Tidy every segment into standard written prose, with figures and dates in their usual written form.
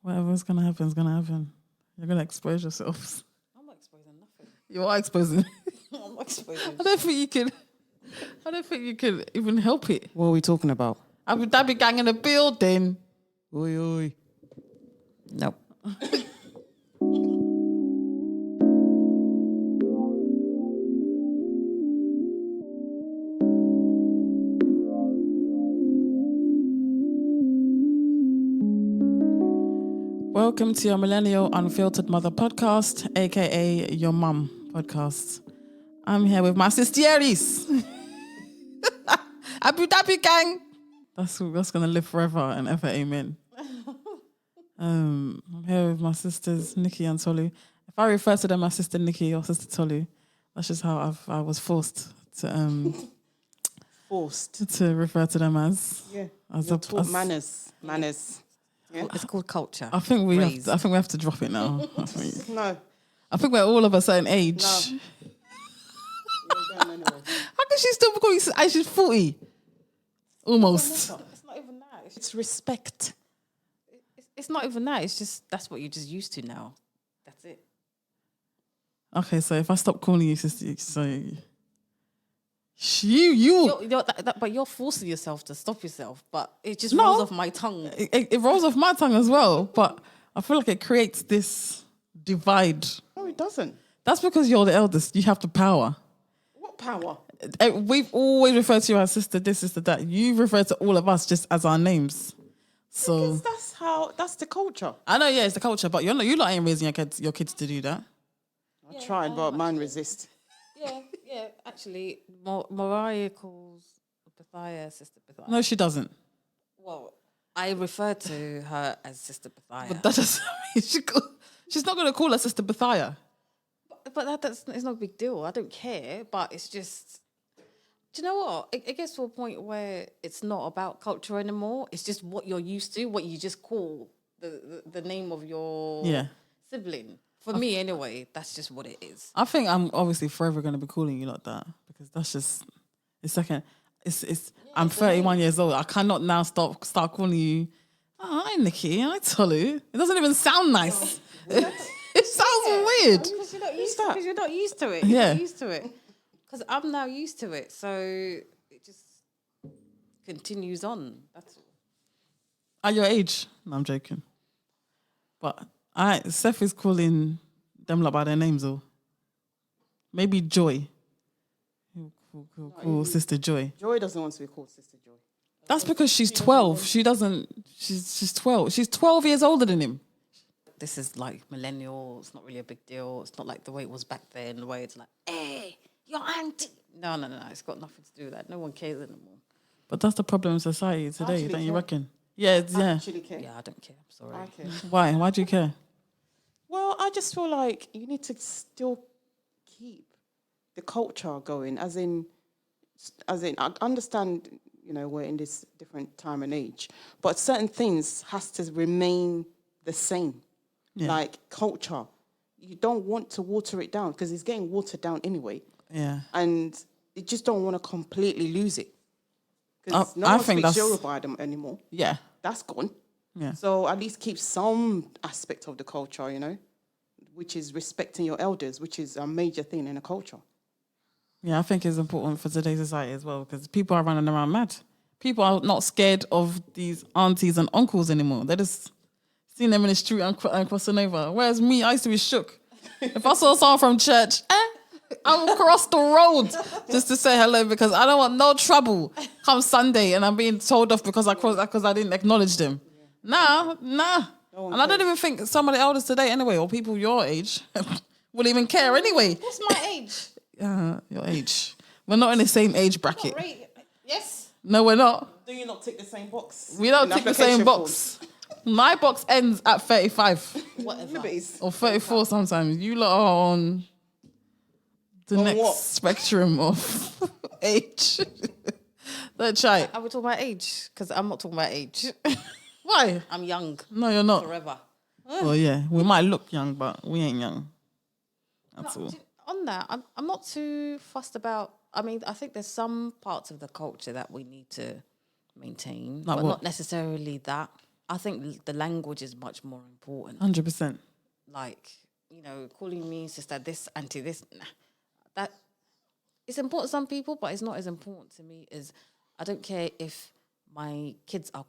Whatever's going to happen is going to happen. You're going to expose yourselves. I'm not exposing nothing. You are exposing. I'm not exposing. I don't think you can even help it. What are we talking about? Abu Dhabi gang in the building. Oi, oi. Nope. Welcome to your Millennial Unfiltered Mother podcast, aka Your M.U.M podcast. I'm here with my sisteries. Abu Dhabi gang. That's gonna live forever and ever, amen. I'm here with my sisters, Nikki and Tolu. If I refer to them as Sister Nikki or Sister Tolu, that's just how I was forced to to refer to them as. Yeah. As Manners. Yeah. It's called culture. I think we have to drop it now. No. I think we're all of a certain age. No. How can she still be calling? She's 40. Almost. It's not even that. It's respect. It's not even that. It's just that's what you're just used to now. That's it. Okay, so if I stop calling you sister, so But you're forcing yourself to stop yourself. But it just rolls off my tongue. It rolls off my tongue as well. But I feel like it creates this divide. No, it doesn't. That's because you're the eldest. You have the power. What power? We've always referred to you as sister this, sister that. You refer to all of us just as our names. So Because that's the culture. I know, yeah, it's the culture, but you lot ain't raising your kids to do that. I tried, but mine resist. Yeah. Actually, Mariah calls Bethia Sister Bethia. No, she doesn't. Well, I refer to her as Sister Bethia. But that doesn't mean she's not going to call her Sister Bethia. But that's it's no big deal. I don't care. But it's just, do you know what? It gets to a point where it's not about culture anymore. It's just what you're used to, what you just call the name of your sibling. For me, anyway, that's just what it is. I think I'm obviously forever going to be calling you like that because that's just I'm 31 years old. I cannot now start calling you. Oh, hi Nikki, hi Tolu. It doesn't even sound nice. It sounds weird. Because you're not used to it. Yeah. You're not used to it. Because I'm now used to it. So it just continues on. That's all. At your age, no, I'm joking. But Seth is calling them like by their names, though. Maybe Joy. He'll call Sister Joy. Joy doesn't want to be called Sister Joy. That's because she's 12. She doesn't. She's 12. She's 12 years older than him. This is like millennial. It's not really a big deal. It's not like the way it was back then. The way it's like, hey, your auntie. No. It's got nothing to do with that. No one cares anymore. But that's the problem in society today, don't you reckon? Yeah, I actually care. Yeah, I don't care. I'm sorry. I care. Why? Why do you care? Well, I just feel like you need to still keep the culture going, as in, I understand, we're in this different time and age, but certain things has to remain the same, like culture. You don't want to water it down because it's getting watered down anyway. Yeah. And you just don't want to completely lose it. Because no one speaks Yoruba anymore. Yeah. That's gone. Yeah. So at least keep some aspect of the culture, which is respecting your elders, which is a major thing in a culture. Yeah, I think it's important for today's society as well because people are running around mad. People are not scared of these aunties and uncles anymore. They're just seeing them in the street and crossing over. Whereas me, I used to be shook. If I saw someone from church, I would cross the road just to say hello because I don't want no trouble come Sunday and I'm being told off because I didn't acknowledge them. Nah. And I don't even think some of the elders today anyway, or people your age, will even care anyway. What's my age? Your age. We're not in the same age bracket. Yes. No, we're not. Do you not tick the same box? We don't tick the same box. My box ends at 35. Whatever. Or 34 sometimes. You lot are on the next spectrum of age. Don't try. Are we talking about age? Because I'm not talking about age. Why? I'm young. No, you're not. Forever. Well, yeah. We might look young, but we ain't young. That's all. On that, I'm not too fussed about... I mean, I think there's some parts of the culture that we need to maintain, but not necessarily that. I think the language is much more important. 100%. Like, calling me sister this, auntie this, that it's important to some people, but it's not as important to me as I don't care if my kids are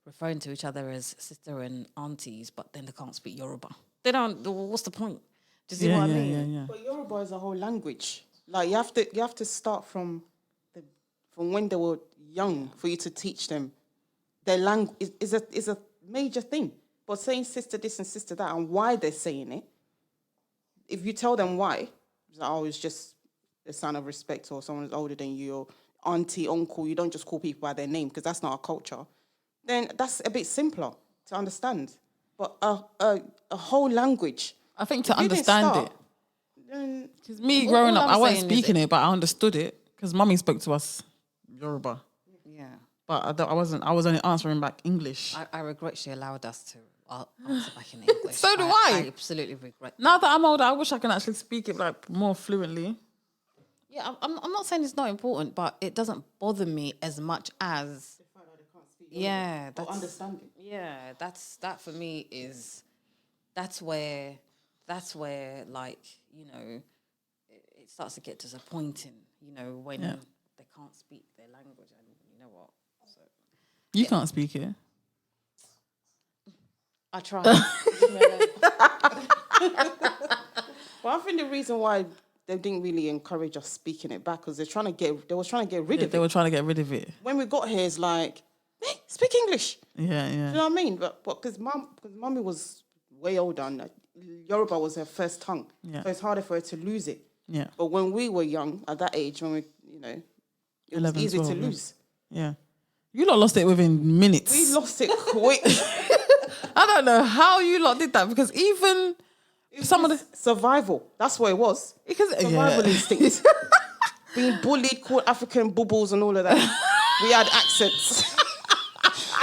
referring to each other as sister and aunties, but then they can't speak Yoruba. They don't. What's the point? Do you see what I mean? Yeah. But Yoruba is a whole language. Like you have to start from when they were young for you to teach them. Their language is a major thing. But saying sister this and sister that and why they're saying it, if you tell them why, it's just a sign of respect or someone who's older than you or auntie, uncle, you don't just call people by their name because that's not our culture, then that's a bit simpler to understand. But a whole language. I think to understand it. Because me growing up, I wasn't speaking it, but I understood it because mummy spoke to us Yoruba. Yeah. But I was only answering back English. I regret she allowed us to answer back in English. So do I. I absolutely regret. Now that I'm older, I wish I can actually speak it like more fluently. Yeah, I'm not saying it's not important, but it doesn't bother me as much as The fact that they can't speak that's understanding. Yeah, that for me is that's where like it starts to get disappointing. When they can't speak their language, and you know what? So You can't speak it. I try. Well, I think the reason why they didn't really encourage us speaking it back because they were trying to get rid of it. They were trying to get rid of it. When we got here, it's like, hey, speak English. Yeah. Do you know what I mean? But because mummy was way older and Yoruba was her first tongue. Yeah. So it's harder for her to lose it. Yeah. But when we were young, at that age, when we, it 11, was easy 12, to yeah. lose. Yeah. You lot lost it within minutes. We lost it quick. I don't know how you lot did that because even some of the survival. That's what it was. Survival instinct. Being bullied, called African bubbles and all of that. We had accents.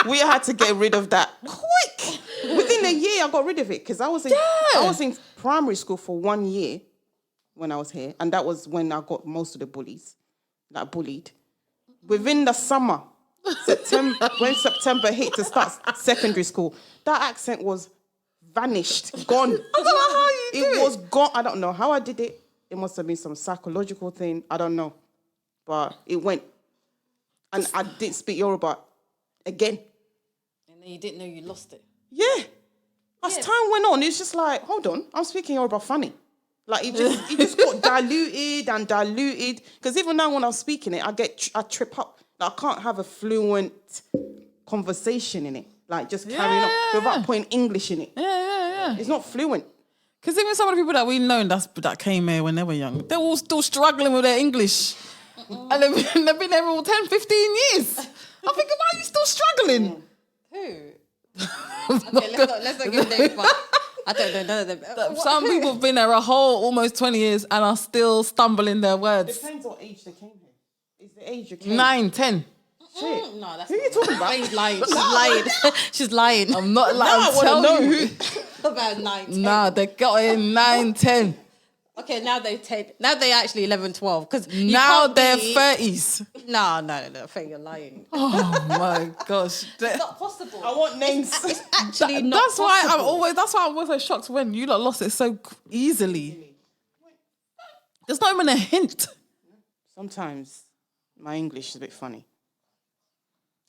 We had to get rid of that quick. Within a year, I got rid of it because I was in primary school for 1 year when I was here, and that was when I got most of the bullies that bullied. Within the summer, when September hit to start secondary school, that accent was vanished, gone. I don't know how you did it. It was gone. I don't know how I did it. It must have been some psychological thing. I don't know. But it went. And I didn't speak Yoruba again. And then you didn't know you lost it. Yeah. As time went on, it's just like, hold on, I'm speaking Yoruba funny. Like, it just got diluted. Because even now when I'm speaking it, I trip up. Like, I can't have a fluent conversation in it. Like, just carrying on without putting English in it. Yeah. It's not fluent. Because even some of the people that we know that came here when they were young, they're all still struggling with their English. And they've been there for 10, 15 years. I'm thinking, why are you still struggling? Who? Okay, let's not give names, but I don't know none of them. Some people have been there a whole almost 20 years and are still stumbling their words. Depends what age they came here. Is the age you came 9, 10. Shit. No, that's Who are you talking about? She's lying. She's lying. I'm not Now I lying. want to know who. About 9, 10. Nah, they got in 9, 10. Okay, now they're 10. Now they're actually 11, 12. Because Now they're 30s. No, I think you're lying. Oh my gosh. It's not possible. I want names. It's actually not That's why possible. that's why I'm always so shocked when you lot lost it so easily. There's not even a hint. Sometimes my English is a bit funny.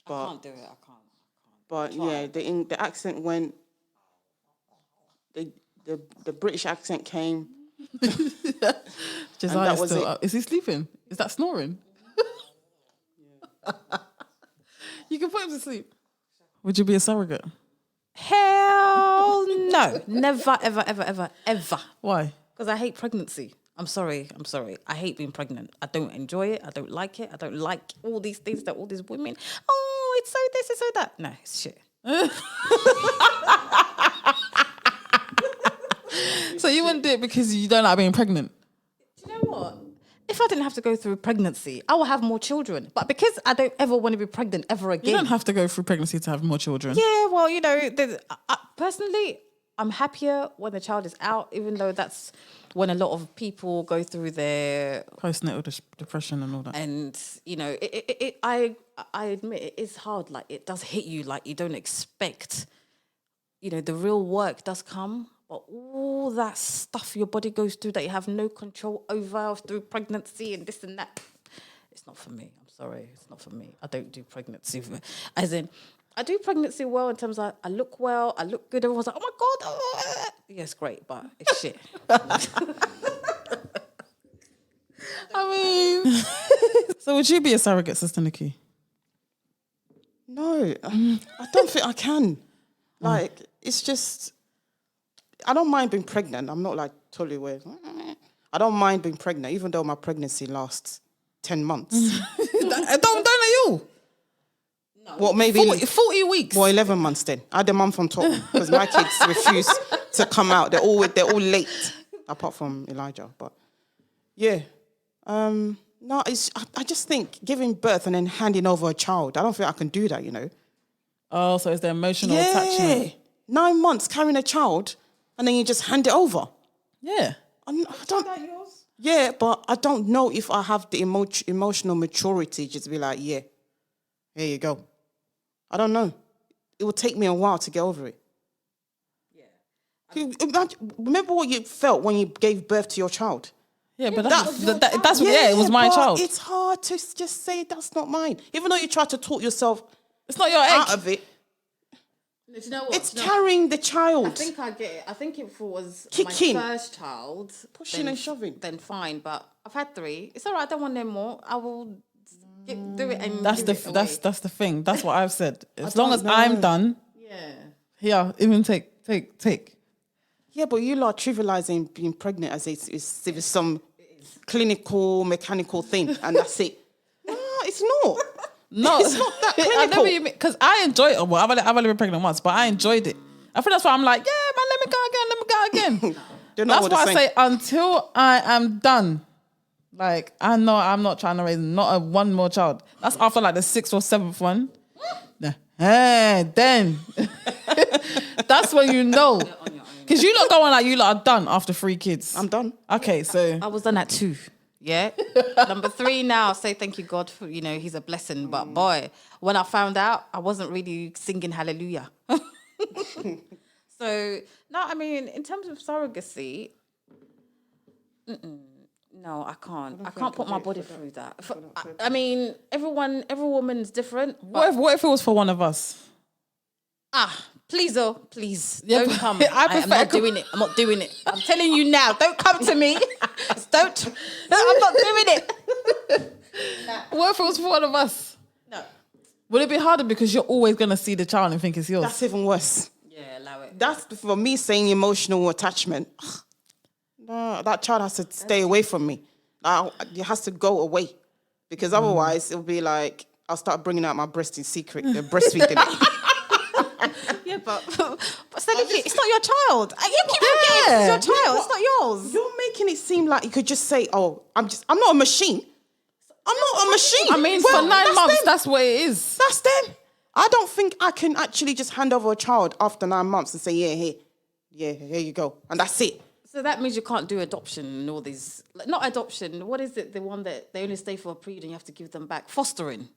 I can't do it. I can't. But yeah, the accent went. The British accent came. Josiah's was still it. up. Is he sleeping? Is that snoring? You can put him to sleep. Would you be a surrogate? Hell no. Never, ever, ever, ever, ever. Why? Because I hate pregnancy. I'm sorry. I hate being pregnant. I don't enjoy it. I don't like it. I don't like all these things that all these women, oh, it's so this, it's so that. No, it's shit. So you wouldn't do it because you don't like being pregnant? Do you know what? If I didn't have to go through pregnancy, I will have more children. But because I don't ever want to be pregnant ever again. You don't have to go through pregnancy to have more children. Yeah, well, personally, I'm happier when the child is out, even though that's when a lot of people go through their Postnatal depression and all that. and I admit it is hard. Like, it does hit you. Like, you don't expect. The real work does come, but all that stuff your body goes through that you have no control over through pregnancy and this and that. It's not for me. I'm sorry. It's not for me. I don't do pregnancy. As in, I do pregnancy well in terms of I look well, I look good. Everyone's like, oh my God. Yeah, it's great, but it's shit. I mean, so would you be a surrogate, Sister Nikki? No, I don't think I can. Like, it's just, I don't mind being pregnant. I'm not like Tolu where I don't mind being pregnant, even though my pregnancy lasts 10 months. Don't you? No. What, maybe 40 weeks. Well, 11 months then. I had a month on top because my kids refuse to come out. They're all late, apart from Elijah. But yeah, no, I just think giving birth and then handing over a child. I don't think I can do that. Oh, so it's the emotional attachment. 9 months carrying a child and then you just hand it over. Yeah. I don't. Yeah, but I don't know if I have the emotional maturity just to be like, yeah, here you go. I don't know. It will take me a while to get over it. Yeah. Remember what you felt when you gave birth to your child? Yeah, but it was my child. It's hard to just say that's not mine. Even though you try to talk yourself It's not your egg. out of it. Do you know what? It's carrying the child. I think I get it. I think if it was Kicking. my first child, Pushing and shoving. then fine. But I've had 3. It's all right. I don't want no more. I will do it and That's give it away. that's the thing. That's what I've said. As long as I'm done, Yeah. even take. Yeah, but you lot trivializing being pregnant as if it's some clinical, mechanical thing, and that's it. No, it's not. No, It's not that I clinical. know what you mean. Because I enjoyed it. Well, I've only been pregnant once, but I enjoyed it. I think that's why I'm like, yeah, man, let me go again. They're not That's all why the I same. say until I am done. Like, I know I'm not trying to raise one more child. That's after like the 6th or 7th one. Then that's when you know. Because you lot go on like you lot are done after 3 kids. I'm done. Okay, so I was done at 2. Yeah. Number 3 now, say thank you God for, he's a blessing. But boy, when I found out, I wasn't really singing hallelujah. So, no, I mean, in terms of surrogacy, no, I can't. I can't put my body through that. I mean, every woman's different. what if it was for one of us? Please, please, Yeah, don't but come. I I'm prefer not doing it. I'm not doing it. I'm telling you now, don't come to me. Don't. I'm not doing it. What if it was for one of us? No. Would it be harder because you're always going to see the child and think it's yours? That's even worse. Yeah, allow it. That's for me saying emotional attachment. No, that child has to stay away from me. It has to go away. Because otherwise it'll be like, I'll start bringing out my breast in secret, the breastfeeding it. Yeah, but Seniki, it's not your child. You keep forgetting it's your child. It's not yours. You're making it seem like you could just say, oh, I'm not a machine. I'm not a machine. I mean, Well, for 9 months, them. that's what it is. That's them. I don't think I can actually just hand over a child after 9 months and say, here you go. And that's it. So that means you can't do adoption and all these... not adoption. What is it? The one that they only stay for a period and you have to give them back? Fostering.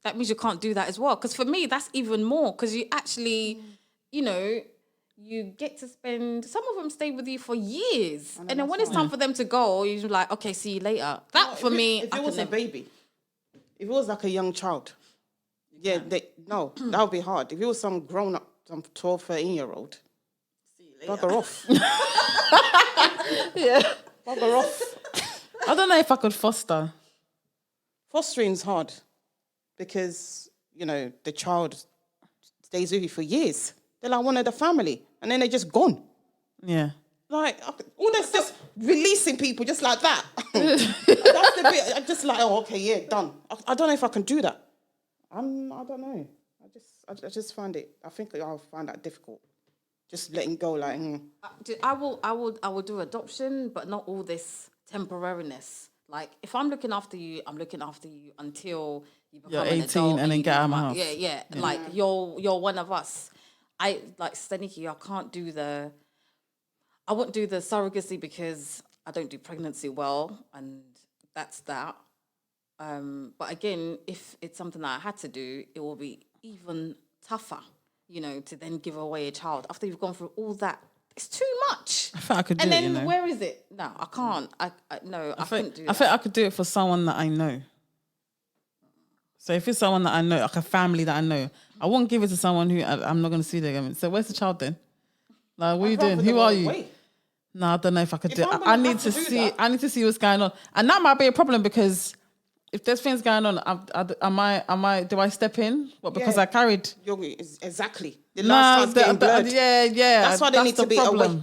That means you can't do that as well. Because for me, that's even more. Because you actually, you get to spend... Some of them stay with you for years. And then when it's time for them to go, you're like, okay, see you later. That, for me... If it was a baby, if it was like a young child, that would be hard. If it was some grown-up, some 12, 13-year-old, bugger off. Yeah. Bugger off. I don't know if I could foster. Fostering's hard because, the child stays with you for years. They're like one of the family and then they're just gone. Yeah. Like, all that's just releasing people just like that. That's the bit, I'm just like, oh, okay, yeah, done. I don't know if I can do that. I don't know. I just find it, I think I'll find that difficult. Just letting go, like. I will do adoption, but not all this temporariness. Like, if I'm looking after you, I'm looking after you until you become You're an 18 adult and then you get out of my know, house. Yeah. Like, you're one of us. I can't do I won't do the surrogacy because I don't do pregnancy well, and that's that. But again, if it's something that I had to do, it will be even tougher, to then give away a child after you've gone through all that. It's too much. I think I could do and it, then where is it? No, I can't. I couldn't do that. I think I could do it for someone that I know. So if it's someone that I know, like a family that I know, I won't give it to someone who I'm not going to see them again. So where's the child then? Like, what are you doing? Who are you? No, I don't know if I could do it. I need to see. I need to see what's going on, and that might be a problem because if there's things going on, do I step in? What, because I carried? Exactly. The last starts getting blurred. Yeah. That's why they need to be away.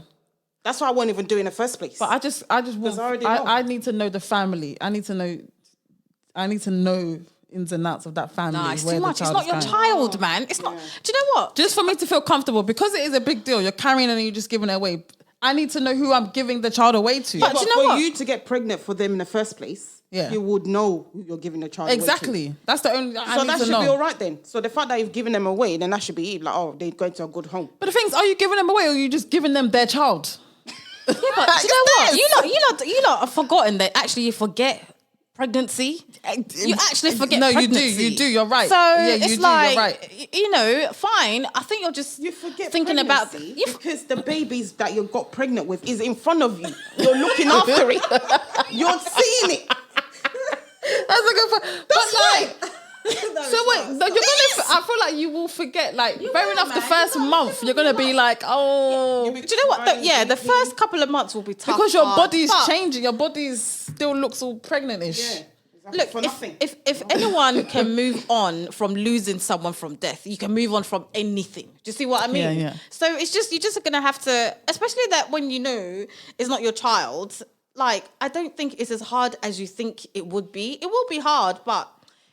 That's why I won't even do it in the first place. But I just want. I need to know the family. I need to know ins and outs of that family. Nah, it's too much. It's not your child, man. It's not. Do you know what? Just for me to feel comfortable, because it is a big deal. You're carrying it and you're just giving it away. I need to know who I'm giving the child away to. But do you know what? For you to get pregnant for them in the first place, you would know who you're giving the child away to. Exactly. That's the only. So that should be all right then. So the fact that you've given them away, then that should be like, oh, they're going to a good home. But the thing is, are you giving them away or are you just giving them their child? Yeah, but do you know what? You lot have forgotten that actually you forget pregnancy. You actually forget pregnancy. You do. You're right. So it's you're right. Fine. I think you're just thinking about because the babies that you got pregnant with is in front of you. You're looking after it. You're seeing it. That's a good point. That's right. I feel like you will forget. Like, fair enough, the first month you're gonna be like, oh. Do you know what? The first couple of months will be tough because your body's changing. Your body still looks all pregnant-ish. Yeah. Exactly. Look, if anyone can move on from losing someone from death, you can move on from anything. Do you see what I mean? Yeah. So you're just gonna have to, especially that when you know it's not your child. Like, I don't think it's as hard as you think it would be. It will be hard, but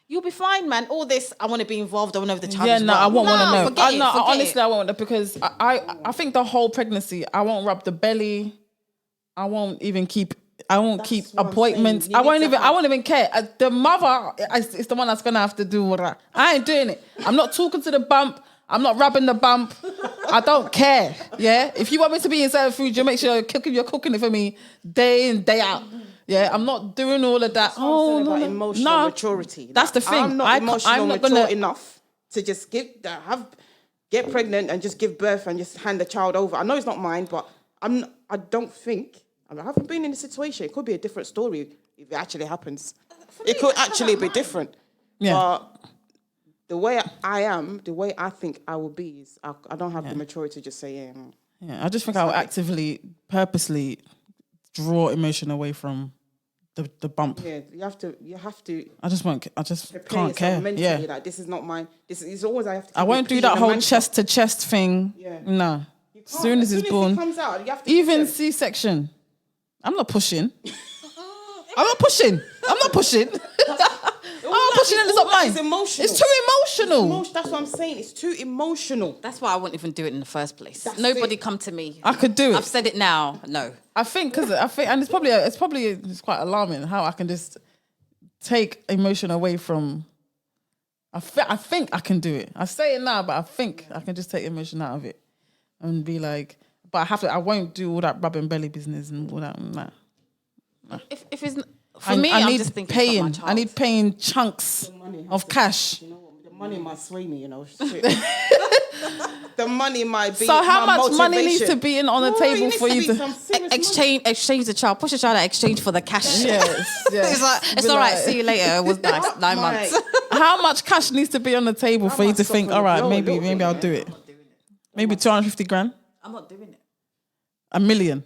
you'll be fine, man. All this, I want to be involved. I want to know if the child is well. I won't want to know. Forget it. Honestly, I won't know because I think the whole pregnancy, I won't rub the belly. I won't keep appointments. I won't even care. The mother is the one that's gonna have to do all that. I ain't doing it. I'm not talking to the bump. I'm not rubbing the bump. I don't care. Yeah. If you want me to be inside food, you make sure you're cooking it for me day in, day out. Yeah. I'm not doing all of that. About emotional maturity. That's the thing. I'm not mature enough to just get pregnant and just give birth and just hand the child over. I know it's not mine, but I haven't been in a situation. It could be a different story if it actually happens. It could actually be different. Yeah. But the way I am, the way I think I will be is I don't have the maturity to just say, Yeah, I just think I will actively, purposely draw emotion away from the bump. Yeah, you have to. I just can't care. Mentally, like, this is not mine. This is always I have to. I won't do that whole chest to chest thing. Yeah. No. As soon as it's born, comes out, you have to even C-section. I'm not pushing. I'm not pushing. I'm not pushing and it's not mine. It's emotional. It's too emotional. That's what I'm saying. It's too emotional. That's why I wouldn't even do it in the first place. Nobody come to me. I could do it. I've said it now. No. I think, and it's quite alarming how I can just take emotion away from. I think I can do it. I say it now, but I think I can just take emotion out of it and be like, but I won't do all that rubbing belly business and all that. Nah. If it's for me, I'm just thinking it's not my child. I need paying chunks of cash. You know what? The money might sway me, Shit. The money might be. So how my much money motivation. needs to be on the table for you to exchange the child, push the child out, exchange for the cash. Yes. It's like, it's all right. See you later. It was nice. 9 months. How much cash needs to be on the table for you to think, all right, maybe I'll do it. Maybe 250 grand. I'm not doing it. $1 million.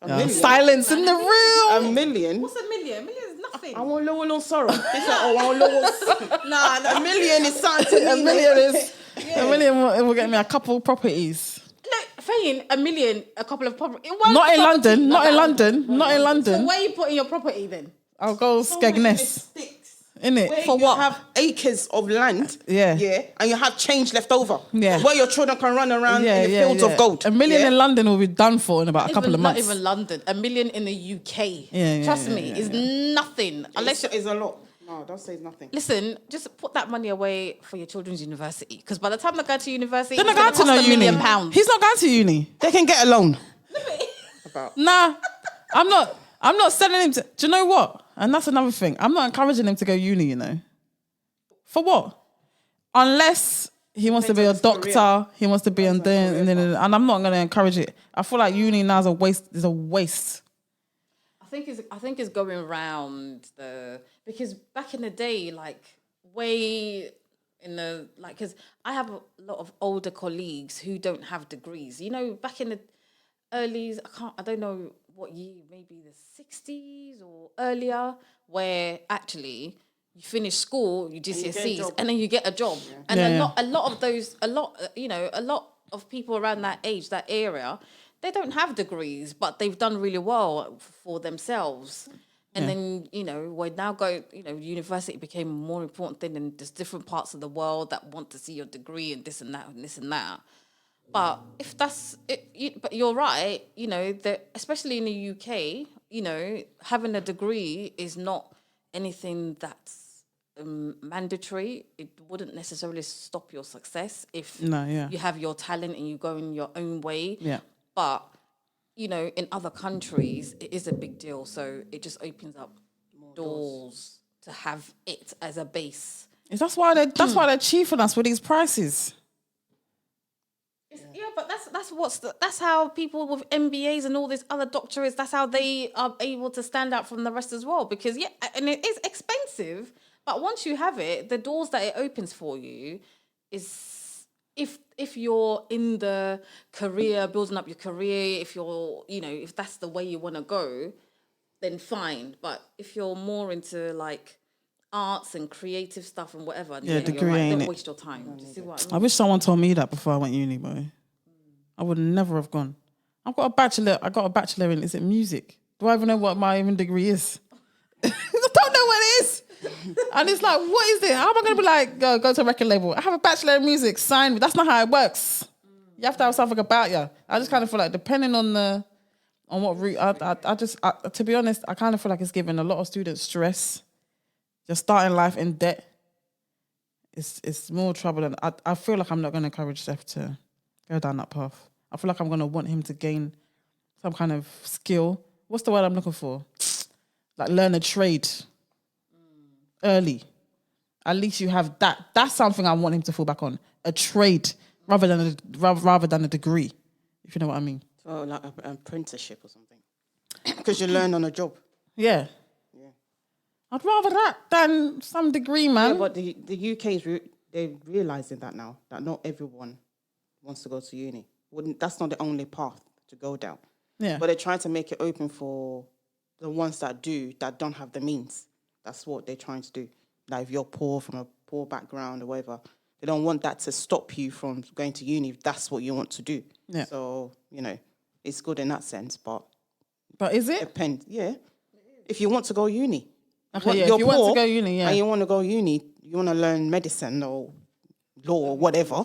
A million. Silence in the room. $1 million. What's $1 million? $1 million is nothing. I want low sorrow. No. $1 million is something to me. $1 million is. $1 million will get me a couple properties. Look, Fayin, $1 million, a couple of properties. Not in London. Not in London. So where are you putting your property then? I'll go Skegness. Innit? For what? You have acres of land, and you have change left over, where your children can run around in the fields of gold. $1 million in London will be done for in about a couple of months. Not even London. $1 million in the UK. Trust me, is nothing. Unless it's a lot. No, don't say it's nothing. Listen, just put that money away for your children's university, because by the time they go to university, they're not going to no uni. £1 million. He's not going to uni. They can get a loan. Nah, I'm not sending him to. Do you know what? And that's another thing. I'm not encouraging him to go uni, you know. For what? Unless he wants to be a doctor, he wants to be and I'm not going to encourage it. I feel like uni now is a waste. Is a waste. I think it's going around because back in the day, like way in the because I have a lot of older colleagues who don't have degrees. You know, back in the early, I don't know what year, maybe the 60s or earlier, where actually you finish school, you GCSEs, and then you get a job. Yeah. And a lot of people around that age, that area, they don't have degrees, but they've done really well for themselves. And then, we're now going, university became a more important thing, and there's different parts of the world that want to see your degree and this and that and this and that. But if that's it, but you're right, especially in the UK, having a degree is not anything that's mandatory. It wouldn't necessarily stop your success if you have your talent and you go in your own way. Yeah. But, in other countries, it is a big deal. So it just opens up more doors to have it as a base. That's why they're cheating us with these prices. Yeah, but that's how people with MBAs and all these other doctorates, that's how they are able to stand out from the rest as well. Because and it is expensive, but once you have it, the doors that it opens for you is if you're in the career, building up your career, if you're if that's the way you want to go, then fine. But if you're more into like arts and creative stuff and whatever, degree ain't don't it. waste your time. Do you see what I mean? I wish someone told me that before I went uni, boy. I would never have gone. I got a bachelor in, is it music? Do I even know what my even degree is? I don't know what it is. And it's like, what is it? How am I going to be like, go to a record label? I have a bachelor in music, sign me. That's not how it works. You have to have something about you. I just kind of feel like depending on what route, to be honest, I kind of feel like it's giving a lot of students stress. Just starting life in debt. It's more trouble than, I feel like I'm not going to encourage Seth to go down that path. I feel like I'm going to want him to gain some kind of skill. What's the word I'm looking for? Like learn a trade early. At least you have that. That's something I want him to fall back on. A trade rather than a degree, if you know what I mean. So like an apprenticeship or something. Because you learn on a job. Yeah. I'd rather that than some degree, man. Yeah, but the UK they're realising that now, that not everyone wants to go to uni. That's not the only path to go down. Yeah. But they're trying to make it open for the ones that don't have the means. That's what they're trying to do. Like if you're poor, from a poor background or whatever, they don't want that to stop you from going to uni if that's what you want to do. Yeah. So, it's good in that sense, but is it? Depends. Yeah. If you want to go uni. Okay, if you want to go uni, and you want to go uni, you want to learn medicine or law or whatever,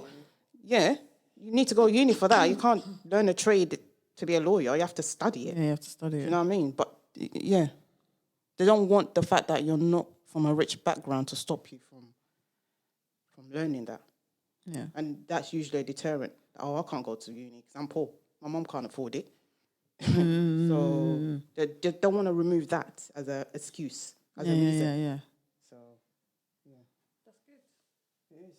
you need to go uni for that. You can't learn a trade to be a lawyer. You have to study it. Yeah, you have to study it. You know what I mean? But, they don't want the fact that you're not from a rich background to stop you from learning that. Yeah. And that's usually a deterrent. Oh, I can't go to uni because I'm poor. My mum can't afford it. So they don't want to remove that as an excuse. As a reason. Yeah. So, that's good. It is.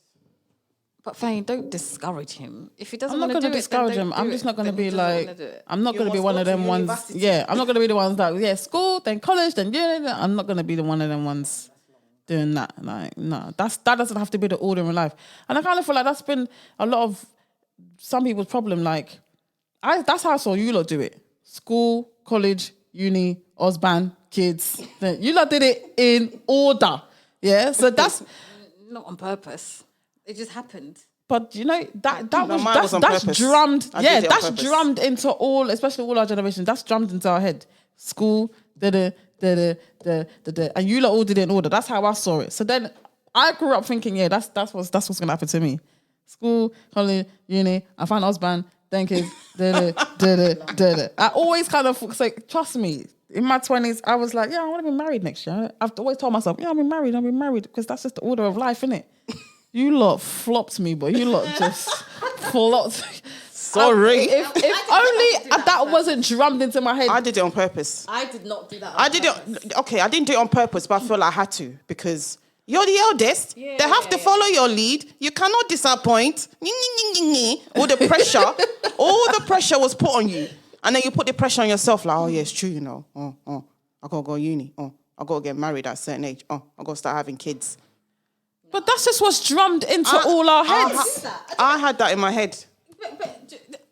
But Fane, don't discourage him. If he doesn't I'm not want to going to discourage him. I'm just not going to be like, I'm not going to be one of them ones. Yeah, I'm not going to be the ones that, school, then college, then I'm not going to be the one of them ones doing that. Like, no, that doesn't have to be the order in life. And I kind of feel like that's been a lot of some people's problem. Like, that's how I saw you lot do it. School, college, uni, Osban, kids. You lot did it in order. Yeah, so that's not on purpose. It just happened. But that's drummed. Yeah, that's drummed into all, especially all our generations. That's drummed into our head. School, and you lot all did it in order. That's how I saw it. So then I grew up thinking, that's what's gonna happen to me. School, college, uni. I found husband. Then kids. I always kind of like, trust me. In my 20s, I was like, I want to be married next year. I've always told myself, I'll be married because that's just the order of life, innit? You lot flopped me, but you lot just flopped. Sorry. If only that wasn't drummed into my head. I did it on purpose. I did not do that. I didn't do it on purpose, but I feel like I had to because you're the eldest. They have to follow your lead. You cannot disappoint. All the pressure was put on you. And then you put the pressure on yourself like, oh, yeah, it's true, you know. I got to go to uni. I got to get married at a certain age. I got to start having kids. But that's just what's drummed into all our heads. I had that in my head.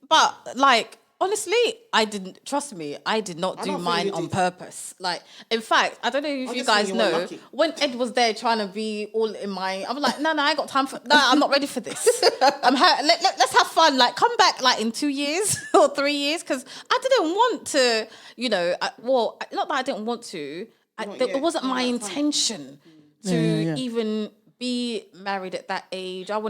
But like, honestly, I did not do mine on purpose. Like, in fact, I don't know if you guys know, when Ed was there trying to be all in my, I was like, no, I ain't got time for, no, I'm not ready for this. Let's have fun. Like, come back like in 2 years or 3 years. Because I didn't want to, you know, not that I didn't want to. It wasn't my intention to even be married at that age. I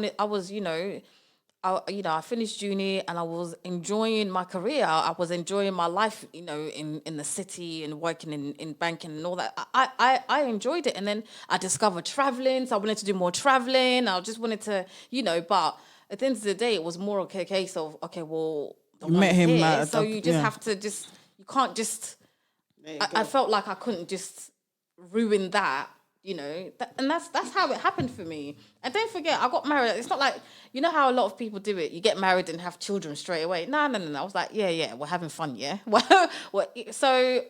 finished uni and I was enjoying my career. I was enjoying my life, you know, in the city and working in banking and all that. I enjoyed it. And then I discovered traveling. So I wanted to do more traveling. I just wanted to, you know, but at the end of the day, it was more a case of, okay, well, you met him here, so you just have to you can't just, I felt like I couldn't just ruin that. You know, and that's how it happened for me. And don't forget, I got married. It's not like, you know how a lot of people do it. You get married and have children straight away. No. I was like, yeah, we're having fun, yeah. So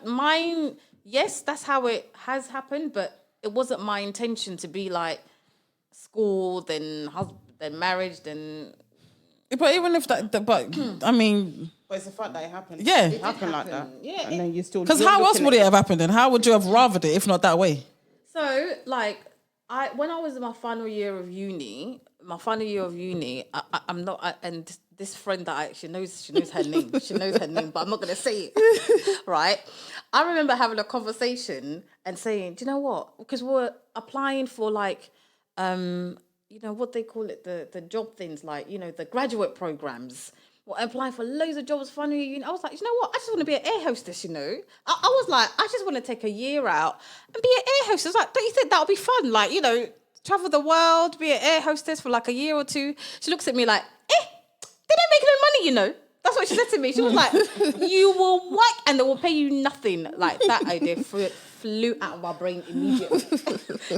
mine, yes, that's how it has happened, but it wasn't my intention to be like school, then husband, then marriage, then. But even if I mean. But it's the fact that it happened. Yeah. It happened like that. Yeah. And then you still. Because how else would it have happened then? How would you have rathered it if not that way? So, like, when I was in my final year of uni, I'm not, and this friend that she knows her name. She knows her name, but I'm not going to say it, right? I remember having a conversation and saying, do you know what? Because we're applying for, like, you know, what they call it, the job things, like, you know, the graduate programs. Well, applying for loads of jobs, funny. I was like, you know what? I just want to be an air hostess, you know? I was like, I just want to take a year out and be an air hostess. Like, don't you think that would be fun? Like, you know, travel the world, be an air hostess for like a year or two. She looks at me like, they don't make no money, you know? That's what she said to me. She was like, you will work and they will pay you nothing. Like, that idea flew out of my brain immediately.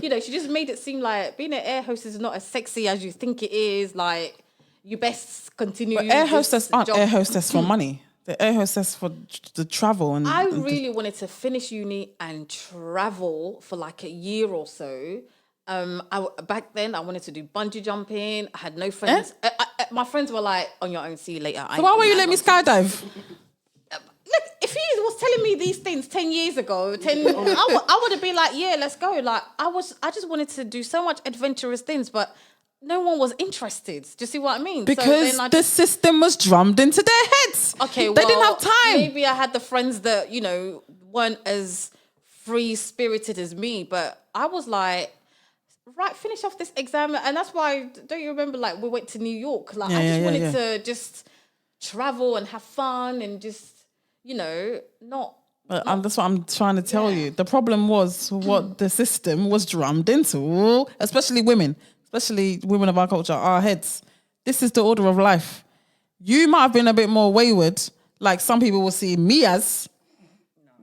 You know, she just made it seem like being an air hostess is not as sexy as you think it is. Like, you best continue. But air hostess aren't air hostess for money. They're air hostess for the travel. And I really wanted to finish uni and travel for like a year or so. Back then, I wanted to do bungee jumping. I had no friends. My friends were like, on your own, see you later. So why won't you let me skydive? Look, if he was telling me these things 10 years ago, I would have been like, yeah, let's go. Like, I just wanted to do so much adventurous things, but no one was interested. Do you see what I mean? Because the system was drummed into their heads. Okay, they didn't have time. Maybe I had the friends that, you know, weren't as free-spirited as me, but I was like, right, finish off this exam. And that's why, don't you remember, like, we went to New York? Like, I just wanted to just travel and have fun and just, you know, not... that's what I'm trying to tell you. The problem was what the system was drummed into, especially women of our culture, our heads. This is the order of life. You might have been a bit more wayward, like some people will see me as.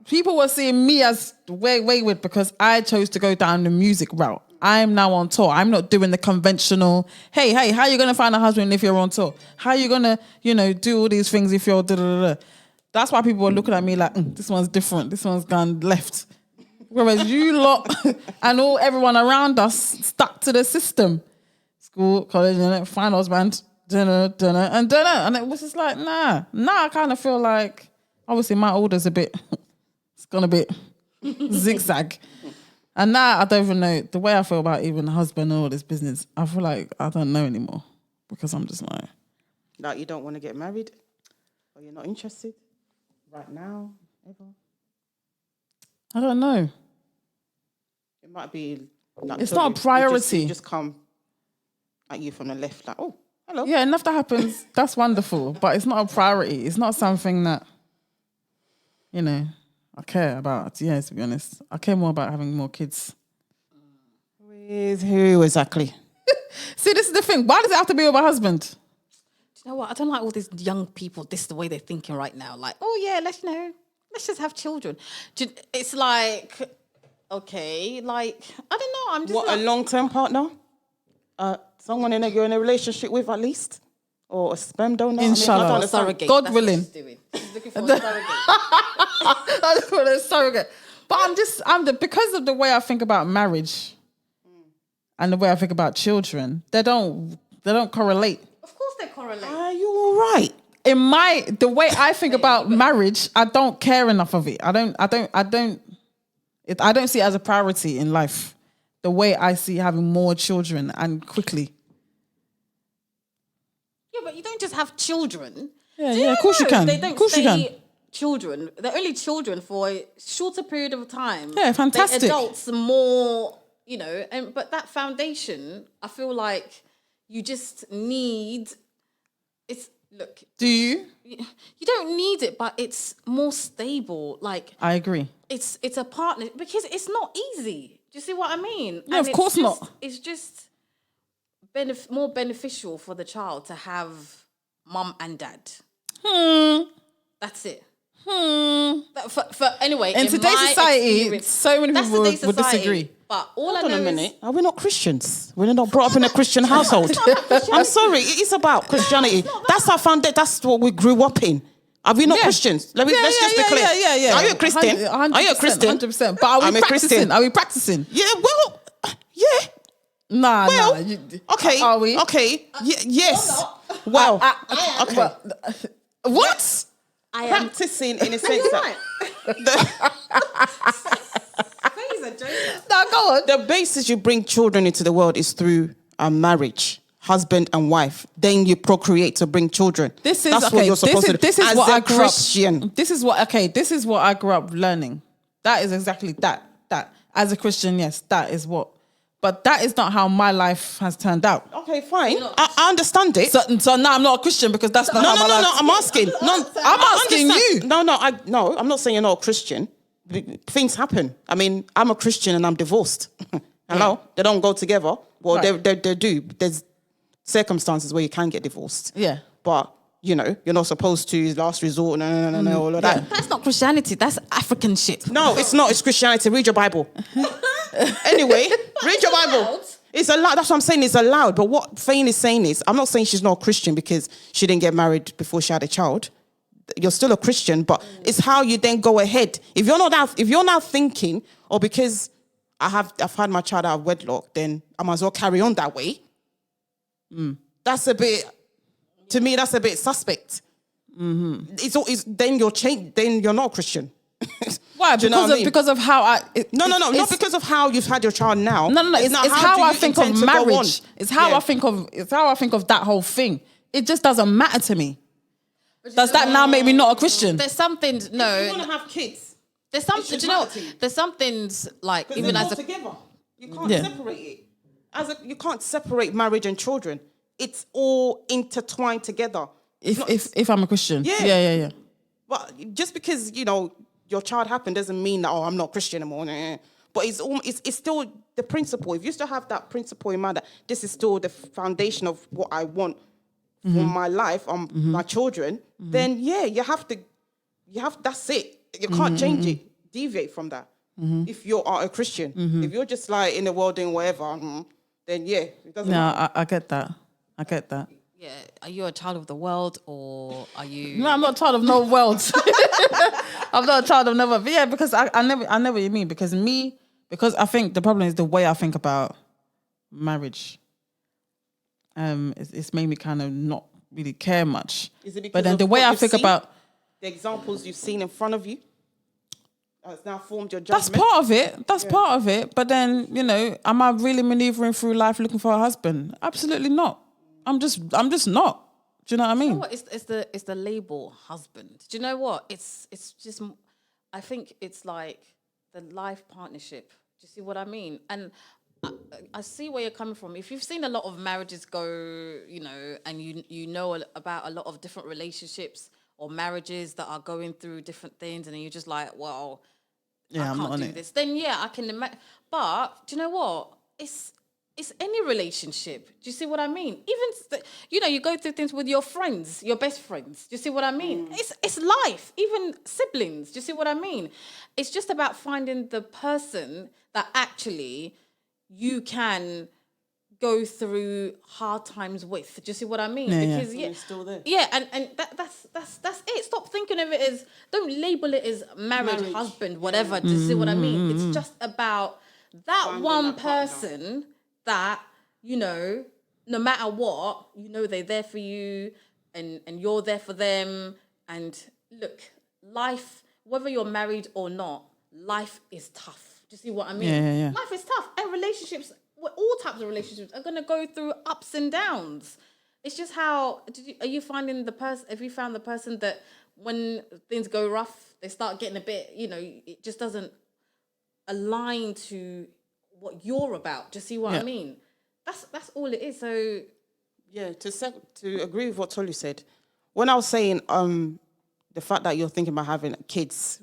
People were seeing me as wayward because I chose to go down the music route. I'm now on tour. I'm not doing the conventional, hey, how are you going to find a husband if you're on tour? How are you going to, you know, do all these things if you're da-da-da-da? That's why people were looking at me like, this one's different. This one's gone left. Whereas you lot and everyone around us stuck to the system. School, college, find husband, dinner. And it was just like, nah. Now I kind of feel like, obviously my order's a bit, it's gone a bit zigzag. And now I don't even know, the way I feel about even husband and all this business, I feel like I don't know anymore. Because I'm just like... Like you don't want to get married? Or you're not interested? Right now? Ever? I don't know. It might be... Like, it's not a priority. Just come at you from the left, like, oh, hello. Yeah, enough that happens. That's wonderful. But it's not a priority. It's not something that, you know, I care about. Yeah, to be honest. I care more about having more kids. With who exactly? See, this is the thing. Why does it have to be with my husband? you know what? I don't like all these young people. This is the way they're thinking right now. Like, oh yeah, let's just have children. It's like, okay, like I don't know. I'm just What, a long-term partner? Someone you're in a relationship with at least? Or a sperm donor? Inshallah. I don't a understand. surrogate. God That's willing. What she's doing. She's looking for a surrogate. I just want a surrogate. But because of the way I think about marriage and the way I think about children, they don't correlate. Of course, they correlate. Are you all right? The way I think about marriage, I don't care enough of it. I don't see it as a priority in life. The way I see having more children and quickly. Yeah, but you don't just have children. Yeah, of course you can. They don't Of course you can. stay children. They're only children for a shorter period of time. Yeah, fantastic. They're adults more, but that foundation, I feel like you just need. Look. Do you? You don't need it, but it's more stable. Like I agree. it's a partner because it's not easy. Do you see what I mean? No, And of course not. It's just more beneficial for the child to have mum and dad. That's it. For anyway, In today's my society, experience- so many that's people today's would society, disagree. But all I Hold know on a is minute. Are we not Christians? We're not brought up in a Christian household. I'm sorry. It is about Christianity. That's our foundation. That's what we grew up in. Are we not Christians? Let's just be clear. Yeah. Are you a Christian? 100%, Are you a Christian? 100%. But are I'm we a practicing? Christian. Are we practicing? Yeah, well, yeah. Nah. Okay. Are we? Okay. Yes. Well, okay. What? I am. Practicing in a sense that He's a joker. No, go on. the basis you bring children into the world is through a marriage. Husband and wife, then you procreate to bring children. That's what you're supposed to do. This is As what a I grew Christian. up. This is what I grew up learning. That is exactly that. As a Christian, yes, that is what. But that is not how my life has turned out. Okay, fine. I understand it. So now I'm not a Christian because that's not how my life. No. I'm asking. No, I'm asking you. No. I'm not saying you're not a Christian. Things happen. I mean, I'm a Christian and I'm divorced. Hello, They don't go together. Well, Right. they do. There's circumstances where you can get divorced. Yeah. But you're not supposed to. Last resort. No, all of that. That's not Christianity. That's African shit. No, it's not. It's Christianity. Read your Bible. Anyway, read your Bible. It's allowed. That's what I'm saying. It's allowed. But what Faye is saying is, I'm not saying she's not a Christian because she didn't get married before she had a child. You're still a Christian, but it's how you then go ahead. If you're now thinking, or because I've had my child out of wedlock, then I might as well carry on that way. That's a bit. To me, that's a bit suspect. It's then you're not a Christian. Why? Do you know what I mean? Because of how I. No, not because of how you've had your child now. No. It's how do I you think intend of to go on? marriage. It's how Yeah. I think of that whole thing. It just doesn't matter to me. Does that now make me not a Christian? There's something. You No. want to have kids. There's something. should Do you know? matter to you. There's some things like Because even they're as all a together. You can't Yeah. separate it. You can't separate marriage and children. It's all intertwined together. If I'm a Christian. Yeah. Yeah. But just because your child happened doesn't mean that I'm not Christian anymore. But it's still the principle. If you still have that principle in mind that this is still the foundation of what I want for my life, my children, then you have. That's it. You can't change it. Deviate from that. If you are a Christian, if you're just like in the world doing whatever, then it doesn't. No, I get that. yeah. Are you a child of the world or are you? No, I'm not a child of no world. I'm not a child of never. But yeah, because I know what you mean. Because I think the problem is the way I think about marriage. It's made me kind of not really care much. Is it because but then of the way what I you've think seen? about The examples you've seen in front of you has now formed your that's judgment. part of it. That's part of it. But then am I really maneuvering through life looking for a husband? Absolutely not. I'm just not. Do you know what I mean? You know what? It's the label husband. Do you know what? It's just. I think it's like the life partnership. Do you see what I mean? And I see where you're coming from. If you've seen a lot of marriages go, and you know about a lot of different relationships or marriages that are going through different things, and then you're just like, well, Yeah, I I'm can't not on do it. this. Then I can imagine. But do you know what? it's any relationship. Do you see what I mean? Even you go through things with your friends, your best friends. Do you see what I mean? It's life. Even siblings. Do you see what I mean? It's just about finding the person that actually you can go through hard times with. Do you see what I mean? Because It's still there. yeah, and that's it. Stop thinking of it as, don't label it as marriage. Husband, whatever. Do you see what I mean? It's just about that Finding one that partner. person that, no matter what, they're there for you and you're there for them. And look, life, whether you're married or not, life is tough. Do you see what I mean? Yeah. Life is tough, and relationships, all types of relationships, are going to go through ups and downs. It's just how are you finding the person? Have you found the person that when things go rough, they start getting a bit, it just doesn't align to what you're about. Do you see what I mean? That's all it is. So Yeah, to agree with what Tolu said, when I was saying the fact that you're thinking about having kids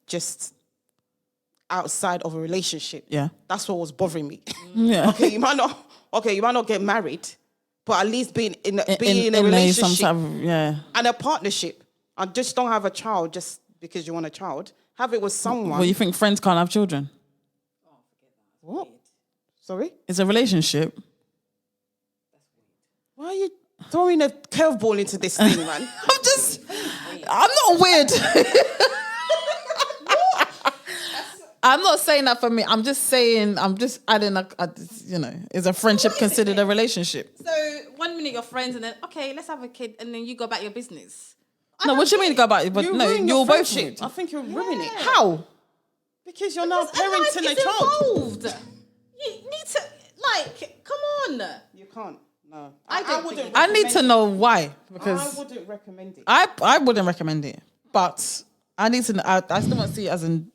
just outside of a relationship, that's what was bothering me. Yeah. Okay, you might not get married, but at least being in a relationship and a partnership, and just don't have a child just because you want a child. Have it with someone. Well, you think friends can't have children? What? Sorry? It's a relationship. Why are you throwing a curveball into this thing, man? I'm not weird. I'm not saying that for me. I'm just adding is a friendship considered a relationship? So 1 minute you're friends, and then okay, let's have a kid, and then you go about your business. No, what do you mean go about it? But no, you're both friendship. I think you're ruining it. How? Because you're now parenting a child. Involved. You need to come on. You can't. No, I wouldn't. I need to know why, because I wouldn't recommend it. I wouldn't recommend it, but I need to know. I still want to see it as in.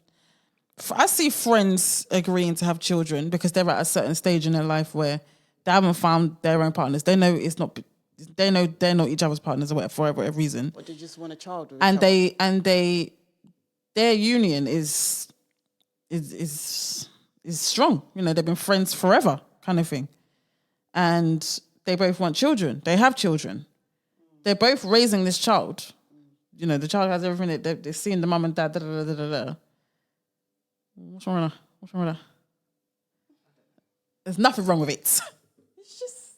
I see friends agreeing to have children because they're at a certain stage in their life where they haven't found their own partners. They know it's not. They know they're not each other's partners or whatever, for whatever reason. But they just want a child. And their union is strong. They've been friends forever, kind of thing, and they both want children. They have children. They're both raising this child. The child has everything. They're seeing the mum and dad. What's wrong with that? There's nothing wrong with it. It's just.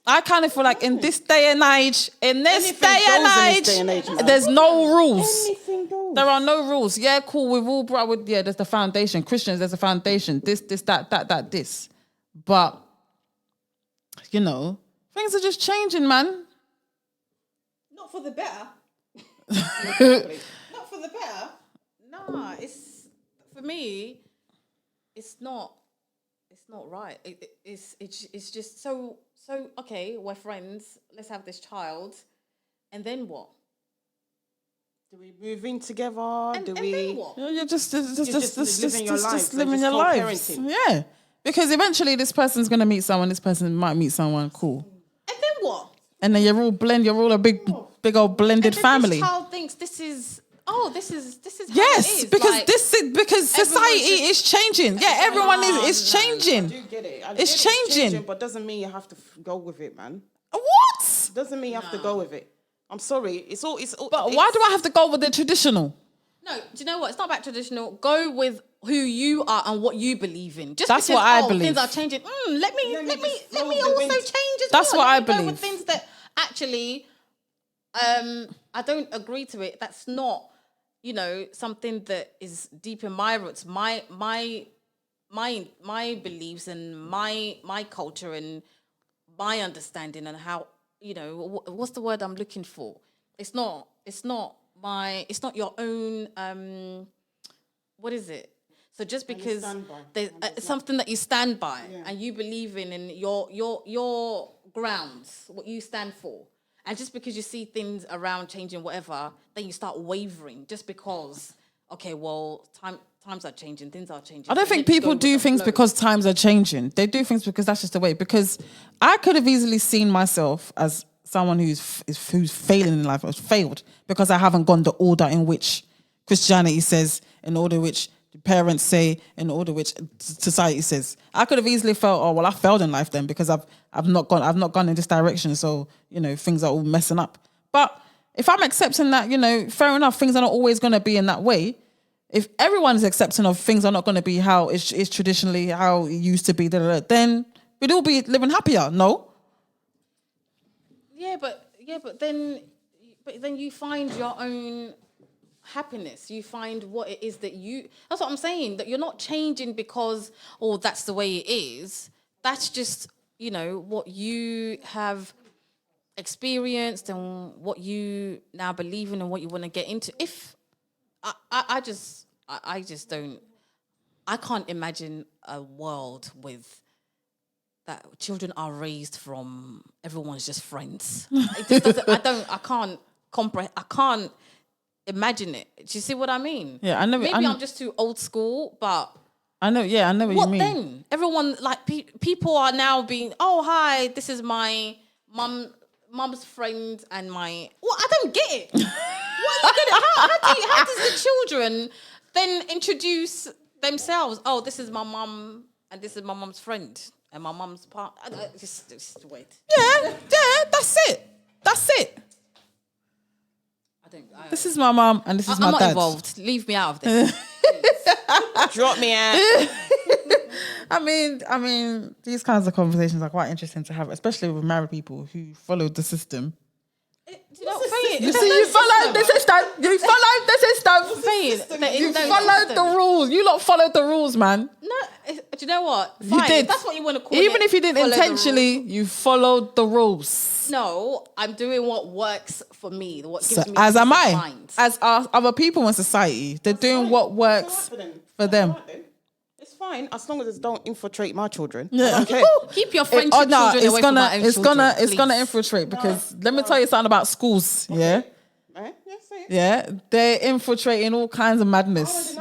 I kind of feel like in this day and age, man. there's no rules. Anything goes. There are no rules. Yeah, cool. We've all brought with, there's the foundation. Christians, there's a foundation. This, that, this. But, things are just changing, man. Not for the better. Not for the better. Nah, for me, it's not right. It's just so okay, we're friends, let's have this child, and then what? Do we move in together? And then what? You're just living your life. living your life. Yeah. Because eventually this person's gonna meet someone, this person might meet someone, cool. And then what? And then you're all a big old blended And then family. This child thinks this is how Yes, it is. because society is changing. Yeah, everyone is changing. I do get it. It's changing. But doesn't mean you have to go with it, man. What? Doesn't mean you have to go with it. I'm sorry. It's all. But why do I have to go with the traditional? No, do you know what? It's not about traditional. Go with who you are and what you believe in. Just That's because, what I believe. Things are changing. Let me also change as That's well. what I Let me go believe. with things that actually, I don't agree to it. That's not, something that is deep in my roots, my beliefs and my culture and my understanding and how, what's the word I'm looking for? It's not your own, what is it? So just because there's something that you stand by and you believe in and your grounds, what you stand for. And just because you see things around changing, whatever, then you start wavering just because, okay, well, times are changing, things are changing. I don't think people do things because times are changing. They do things because that's just the way. Because I could have easily seen myself as someone who's failing in life, or failed, because I haven't gone the order in which Christianity says, in order which parents say in order which society says. I could have easily felt, oh well, I failed in life then because I've not gone in this direction, so things are all messing up. But if I'm accepting that, fair enough, things are not always going to be in that way. If everyone is accepting of things are not going to be how it's traditionally, how it used to be, then we'd all be living happier. No. But then you find your own happiness. You find what it is that that's what I'm saying, that you're not changing because, that's the way it is. That's just, what you have experienced and what you now believe in and what you want to get into. If I just don't, I can't imagine a world with that children are raised from everyone's just friends. It just doesn't, I can't comprehend, I can't imagine it. Do you see what I mean? Yeah, I know. Maybe I'm just too old school, but I know. Yeah, I know what you mean. What then? Everyone, like, people are now being, oh, hi, this is my mum's friend and my... Well, I don't get it. How does the children then introduce themselves? Oh, this is my mum and this is my mum's friend and my mum's part. Just wait. Yeah, that's it. This is my mum and this is my dad. I'm not involved. Leave me out of this. Drop me out. I mean, these kinds of conversations are quite interesting to have, especially with married people who follow the system. You follow the system. You followed the rules. You lot followed the rules, man. No, do you know what? Fine, you did. If that's what you want to call it. Even if you didn't intentionally, you followed the rules. No, I'm doing what works for me. What gives me as peace am of I. mind. As are other people in society. They're doing what works for them. It's fine as long as it don't infiltrate my children. Yeah. Okay. Keep your friendship children away from my own children, it's gonna please. infiltrate because let me tell you something about schools. Yeah. Yeah, they're infiltrating all kinds of madness.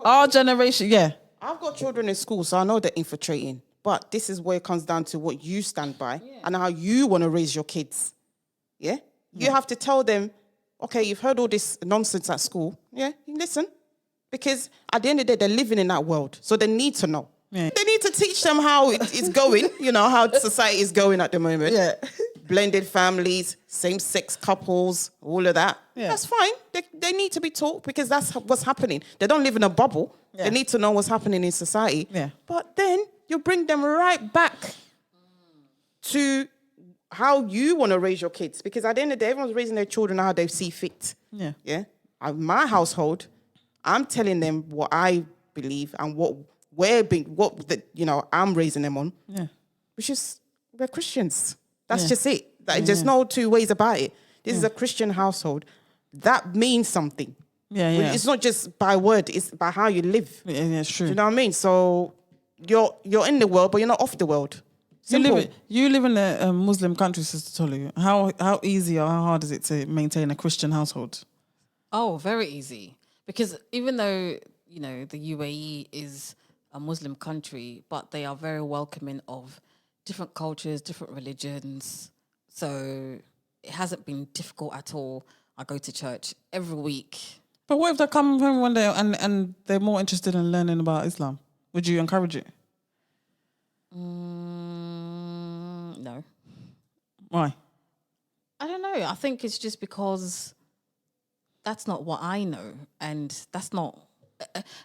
Our generation, yeah. I've got children in school, so I know they're infiltrating. But this is where it comes down to what you stand by and how you want to raise your kids. Yeah? You have to tell them, okay, you've heard all this nonsense at school. Yeah, listen. Because at the end of the day, they're living in that world. So they need to know. Yeah. They need to teach them how it's going, how society is going at the moment. Yeah. Blended families, same-sex couples, all of that. Yeah. That's fine. They need to be taught because that's what's happening. They don't live in a bubble. Yeah. They need to know what's happening in society. Yeah. But then you bring them right back to how you want to raise your kids. Because at the end of the day, everyone's raising their children how they see fit. Yeah. Yeah. In my household, I'm telling them what I believe and I'm raising them on. Yeah. Which is, we're Christians. That's just it. There's no two ways about it. This is a Christian household. That means something. Yeah, yeah. It's not just by word, it's by how you live. Yeah, it's true. Do you know what I mean? So you're in the world, but you're not off the world. Simple. You live in a Muslim country, Sister Tolu. How easy or how hard is it to maintain a Christian household? Oh, very easy. Because even though, the UAE is a Muslim country, but they are very welcoming of different cultures, different religions. So it hasn't been difficult at all. I go to church every week. But what if they come home one day and they're more interested in learning about Islam? Would you encourage it? No. Why? I don't know. I think it's just because that's not what I know. And that's not...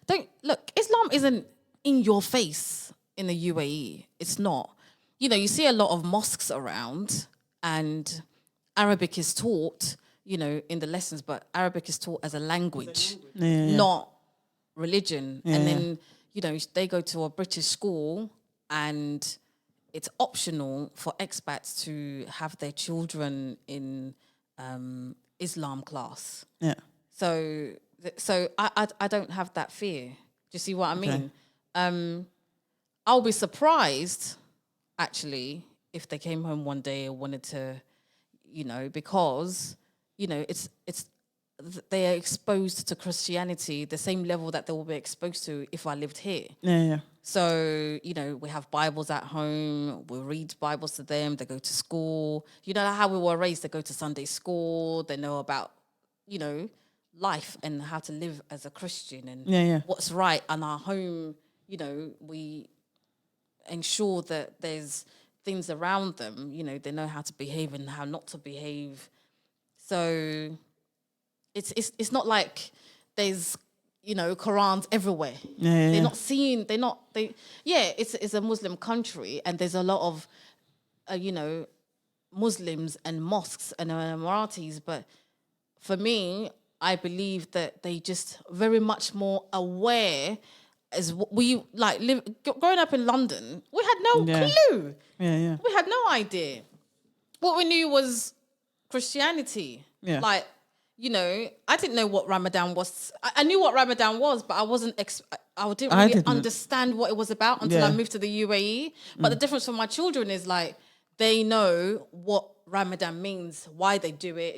Islam isn't in your face in the UAE. It's not. You see a lot of mosques around and Arabic is taught, in the lessons, but Arabic is taught as a language, not religion. Yeah. And then, they go to a British school and it's optional for expats to have their children in Islam class. Yeah. So I don't have that fear. Do you see what I mean? Okay. I'll be surprised, actually, if they came home one day and wanted to, because, it's they are exposed to Christianity the same level that they will be exposed to if I lived here. Yeah, yeah. So, we have Bibles at home, we read Bibles to them, they go to school. You know how we were raised, they go to Sunday school, they know about, life and how to live as a Christian and what's right. And our home, you know, we ensure that there's things around them, you know, they know how to behave and how not to behave. So it's not like there's, you know, Qurans everywhere. They're not seeing, it's a Muslim country and there's a lot of, you know, Muslims and mosques and Emiratis. But for me, I believe that they just very much more aware as we like growing up in London, we had no clue. We had no idea. What we knew was Christianity. Like, you know, I didn't know what Ramadan was. I knew what Ramadan was, but I didn't really understand what it was about until I moved to the UAE. But the difference for my children is like they know what Ramadan means, why they do it.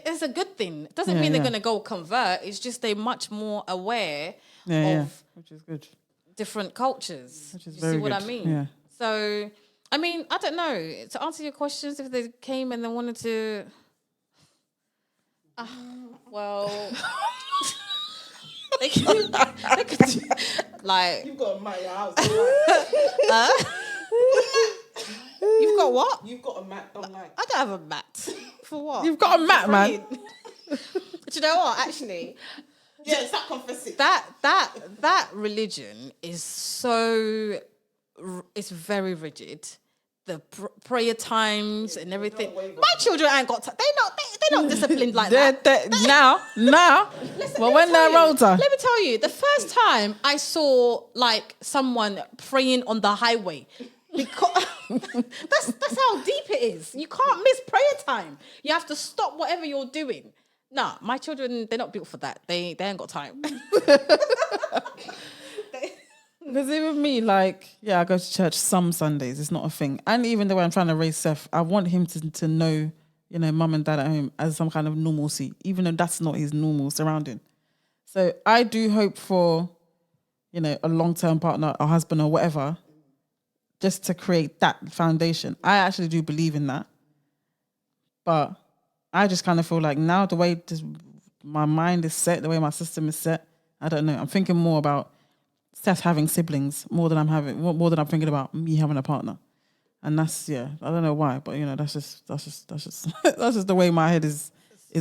It's a good thing. It doesn't mean they're going to go convert. It's just they're much more aware of which is good. Different cultures. Which is you very see what good. I mean? Yeah. So, I mean, I don't know. To answer your questions, if they came and they wanted to... well... they could do, like... You've got a mat at your house. You've got what? You've got a mat online. I don't have a mat. For what? You've got a mat, man. Do you know what? Actually... Yeah, stop confessing. That religion is so... It's very rigid. The prayer times and everything. My children ain't got... They're not disciplined like that. Now. Listen, Well, when they're older. Let me tell you, the first time I saw like someone praying on the highway, because that's how deep it is. You can't miss prayer time. You have to stop whatever you're doing. Nah, my children, they're not built for that. They ain't got time. Because even me, like, I go to church some Sundays. It's not a thing. And even the way I'm trying to raise Seth, I want him to know, you know, mum and dad at home as some kind of normalcy, even though that's not his normal surrounding. So I do hope for, you know, a long-term partner, a husband or whatever, just to create that foundation. I actually do believe in that. But I just kind of feel like now the way my mind is set, the way my system is set, I don't know. I'm thinking more about Seth having siblings more than I'm thinking about me having a partner. And that's, I don't know why, but you know, that's just that's just the way my head is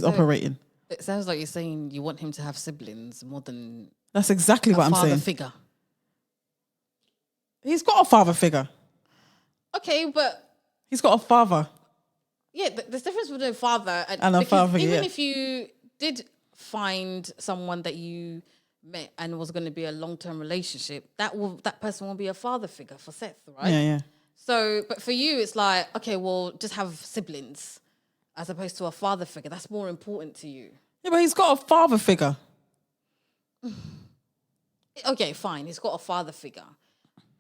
operating. It sounds like you're saying you want him to have siblings more than... That's exactly what I'm saying. A father figure. He's got a father figure. Okay, but... He's got a father. Yeah, there's difference between a father and a father. Even if you did find someone that you met and was going to be a long-term relationship, that person will be a father figure for Seth, right? Yeah. So, but for you, it's like, okay, well, just have siblings as opposed to a father figure. That's more important to you. Yeah, but he's got a father figure. Okay, fine. He's got a father figure.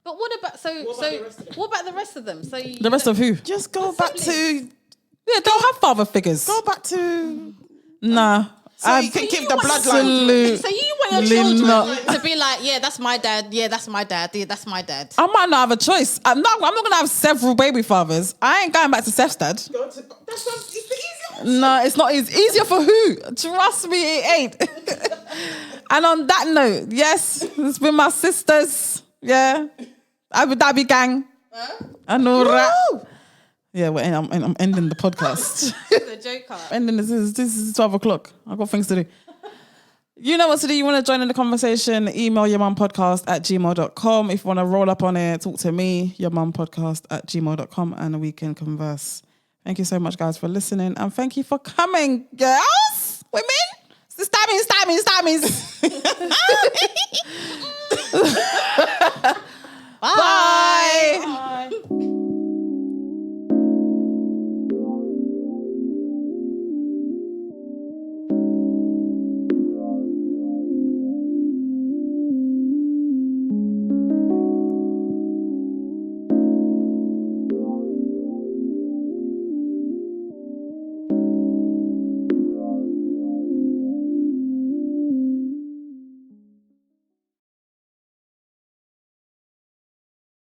But what about what about the rest of them? So the rest of who? Just go back to... Yeah, they'll have father figures. Go back to... Nah. So you can keep the bloodline. So you want your children to be like, yeah, that's my dad. Yeah, that's my dad. Yeah, that's my dad. I might not have a choice. I'm not going to have several baby fathers. I ain't going back to Seth's dad. It's the easier. No, it's not. It's easier for who? Trust me, it ain't. And on that note, yes, it's been my sisters. Yeah. Abu Dhabi gang. And all that. Yeah, I'm ending the podcast. The joker. Ending this is 12 o'clock. I've got things to do. You know what to do. You want to join in the conversation, email yourmumpodcast@gmail.com. If you want to roll up on it, talk to me, yourmumpodcast@gmail.com, and we can converse. Thank you so much, guys, for listening. And thank you for coming, girls, women. Stammies. Bye. Bye.